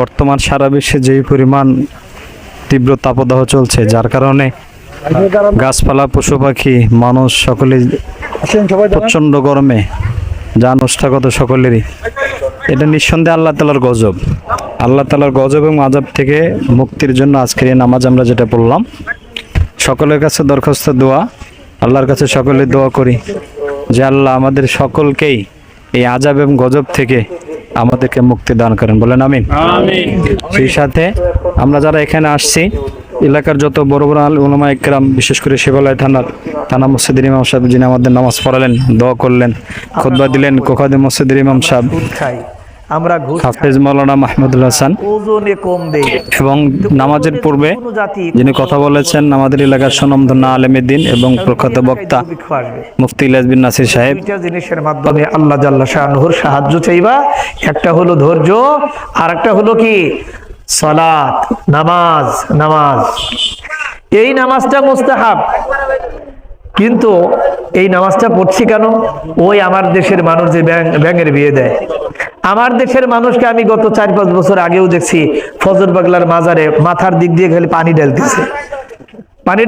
বর্তমান সারা বিশ্বে যেই পরিমাণ তীব্র তাপদাহ চলছে, যার কারণে গাছপালা, পশু পাখি, মানুষ সকলে প্রচণ্ড গরমে যান ওষ্ঠাগত সকলেরই, এটা নিঃসন্দেহে আল্লাহ তাআলার গজব। আল্লাহ তাআলার গজব এবং আযাব থেকে মুক্তির জন্য আজকের এই নামাজ আমরা যেটা পড়লাম, সকলের কাছে দরখাস্ত, দোয়া, আল্লাহর কাছে সকলে দোয়া করি যে আল্লাহ আমাদের সকলকেই এই আযাব এবং গজব থেকে আমাদেরকে মুক্তি দান করেন, বলেন আমিন। সেই সাথে আমরা যারা এখানে আসছি, এলাকার যত বড় বড় উলামা ইকরাম, বিশেষ করে শিবালয় থানা মসজিদের ইমাম সাহেব, যিনি আমাদের নামাজ পড়ালেন, দোয়া করলেন, খুতবা দিলেন, কোকাদি মসজিদের ইমাম সাহেব, আমরা হাফেজ মাওলানা মাহমুদুল হাসান, এবং নামাজের পূর্বে যিনি কথা বলেছেন আমাদের এলাকার সুনামধন্য আলেমে দ্বীন এবং প্রখ্যাত বক্তা মুফতি ইলিয়াস বিন নাসির সাহেব। জিনিসের মাধ্যমে আল্লাহ জাল্লা শাআনুহুর সাহায্য চাইবা। একটা হলো ধৈর্য, আর একটা হলো কি সালাত, নামাজ। এই নামাজটা মুস্তাহাব, কিন্তু এই নামাজটা পড়ছি কেন? ওই আমার দেশের মানুষ যে ব্যাঙের বিয়ে দেয়, আমার দেশের মানুষকে আমি গত 4-5 বছর আগেও দেখছি ফজর বাগলার মাজারে মাথার দিক দিয়ে খালি পানি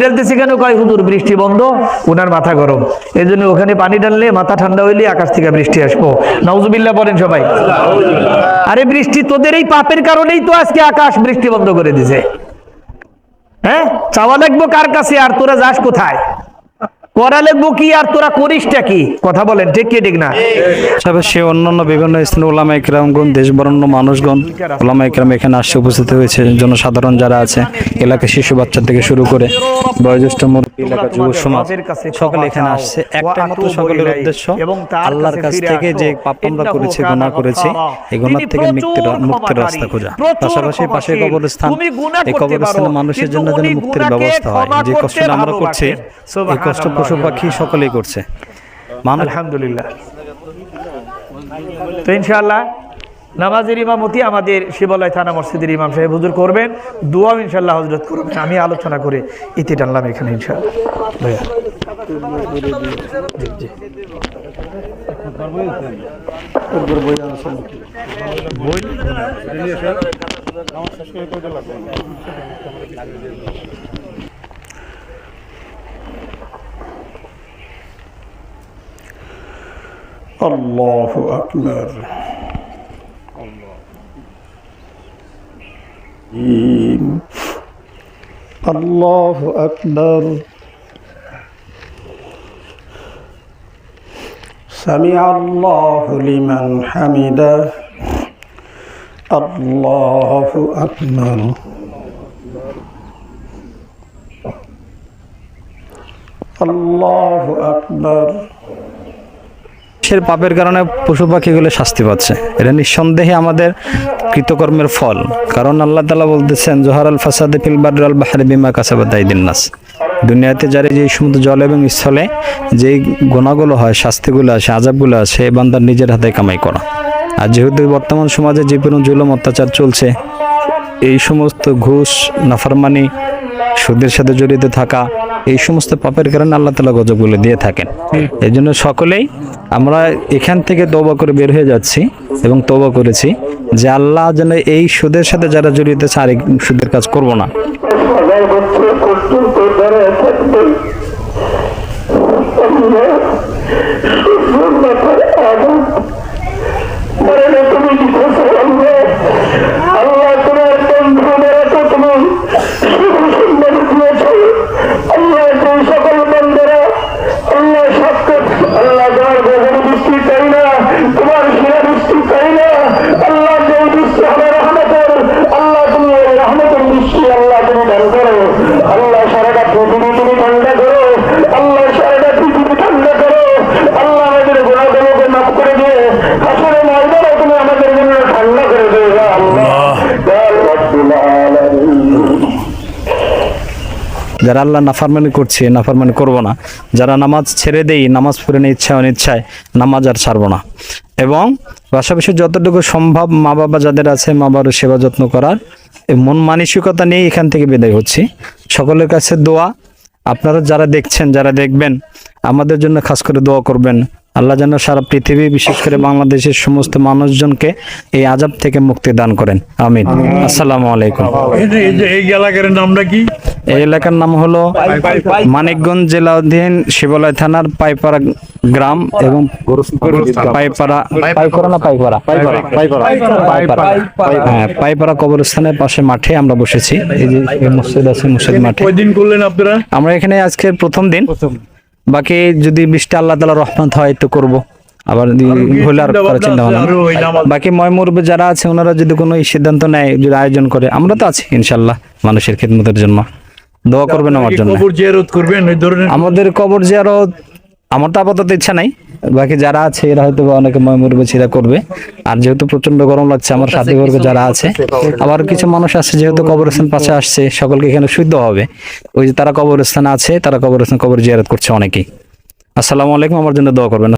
ঢালতেছে কেন? কয় হুজুর বৃষ্টি বন্ধ, ওনার মাথা গরম, এই জন্য ওখানে পানি ঢাললে মাথা ঠান্ডা হইলে আকাশ থেকে বৃষ্টি আসবো। নাউজুবিল্লাহ বলেন সবাই। আরে বৃষ্টি তোদের এই পাপের কারণেই তো আজকে আকাশ বৃষ্টি বন্ধ করে দিছে। হ্যাঁ, চাওয়া লাগবো কার কাছে, আর তোরা যাস কোথায়? করা লাগবো কি, আর তোরা করিসটা কি? কথা বলেন, ঠিক কি ঠিক না? সে অন্যান্য বিভিন্ন স্থানীয় উলামা ইকরামগণ, দেশ বরেণ্য মানুষগণ, উলামা ইকরাম এখানে আসছে, উপস্থিত হয়েছে। জনসাধারণ যারা আছে, এলাকার শিশু বাচ্চা থেকে শুরু করে বয়োজ্যেষ্ঠ মুরব্বী, এলাকার যুব সমাজ, সকলে এখানে আসছে। একটা মাত্র সকলের উদ্দেশ্য আল্লাহর কাছ থেকে যে পাপ আমরা করেছি, গুনাহ করেছি, এই গুনাহ থেকে মুক্তির রাস্তা খোঁজা। পাশাপাশি পাশে কবরস্থান, এই কবরস্থানে মানুষের জন্য যেন মুক্তির ব্যবস্থা হয়। যে কষ্টটা আমরা করছি, এই কষ্ট পশু পাখি সকলেই করছে। আলহামদুলিল্লাহ। তো ইনশাআল্লাহ নামাজের ইমামতি আমাদের শিবালয় থানা মসজিদের ইমাম সাহেব হুজুর করবেন, দোয়াও ইনশাআল্লাহ হযরত করবেন। আমি আলোচনা করে ইতি টানলাম এখানে ইনশাআল্লাহ। ভাইয়া আল্লাহু আকবার। আল্লাহু আকবার। সামিআ আল্লাহু লিমান হামিদাহ। আল্লাহু আকবার। আল্লাহু আকবার। পাপের কারণে পশু পাখিগুলো শাস্তি পাচ্ছে, এটা নিঃসন্দেহে আমাদের কৃতকর্মের ফল। কারণ আল্লাহ তাআলা বলতেছেন, জোহারাল ফাসাদে ফিল বাররি ওয়াল বাহরি বিমা কাসাবাত আইদিন নাস। দুনিয়াতে যারা যে সমুদ্র, জল এবং স্থলে যে গুনাহগুলো হয়, শাস্তিগুলো আসে, আযাবগুলো আসে, বান্দার নিজের হাতে কামাই করা। আর যেহেতু বর্তমান সমাজে যে কোনো জুলুম অত্যাচার চলছে, এই সমস্ত ঘুষ, নাফরমানি, সুদের সাথে জড়িত থাকা, এই সমস্ত পাপের কারণে আল্লাহ তাআলা গজবগুলো দিয়ে থাকেন। এই জন্য সকলেই আমরা এখান থেকে তওবা করে বের হয়ে যাচ্ছি এবং তওবা করেছি যে আল্লাহ যেন এই সুদের সাথে যারা জড়িত আছে আর সুদের কাজ করব না। যারা আল্লাহ নাফরমানি করছে, নাফরমানি করব না। যারা নামাজ ছেড়ে দেই, নামাজ পড়ে না ইচ্ছা অনিচ্ছায়, নামাজ আর ছাড়বো না। এবং পাশাপাশি যতটুকু সম্ভব মা বাবা যাদের আছে, মা বাবার সেবা যত্ন করার মন মানসিকতা নিয়ে এখান থেকে বিদায় হচ্ছি। সকলের কাছে দোয়া, আপনারা যারা দেখছেন, যারা দেখবেন, আমাদের জন্য খাস করে দোয়া করবেন। আল্লাহ যেন সারা পৃথিবী বিশেষ করে বাংলাদেশের সমস্ত মানুষজনকে এই আযাব থেকে মুক্তি দান করেন, আমিন। আসসালামু আলাইকুম। এই এলাকার নামটা কি? এই এলাকার নাম হলো মানিকগঞ্জ জেলা অধীন শিবালয় থানার পাইপাড়া গ্রাম এবং পাইপাড়া কবরস্থানের পাশে মাঠে আমরা বসেছি। এই যে এই মসজিদ আছে, মসজিদ মাঠে। কয়দিন করলেন আপনারা? আমরা এখানে আজকের প্রথম দিন, বাকি যদি বৃষ্টি আল্লাহ তাআলা রহমত হয় তো করব, আবার যদি হলে আর করার চিন্তা ভাবনা না। বাকি ময়মুরবে যারা আছে ওনারা যদি কোনো সিদ্ধান্ত নেয়, যদি আয়োজন করে, আমরা তো আছি ইনশাল্লাহ মানুষের খিদমতের জন্য। দোয়া করবেন আমার জন্য। কবর জিয়ারত করবেন ওই ধরনের? আমাদের কবর জিয়ারত আমার তো আপাতত ইচ্ছা নাই, বাকি যারা আছে এরা হয়তো বা অনেকে ময়মুরবেছিরা করবে। আর যেহেতু প্রচন্ড গরম লাগছে, আমার সাথী বর্গ যারা আছে, আবার কিছু মানুষ আছে যেহেতু কবরস্থান পাশে আসছে, সকলকে এখানে শুদ্ধ হবে। ওই যে তারা কবরস্থানে আছে, তারা কবরস্থান কবর জিয়ারত করছে অনেকেই। আসসালামু আলাইকুম, আমার জন্য দোয়া করবেন।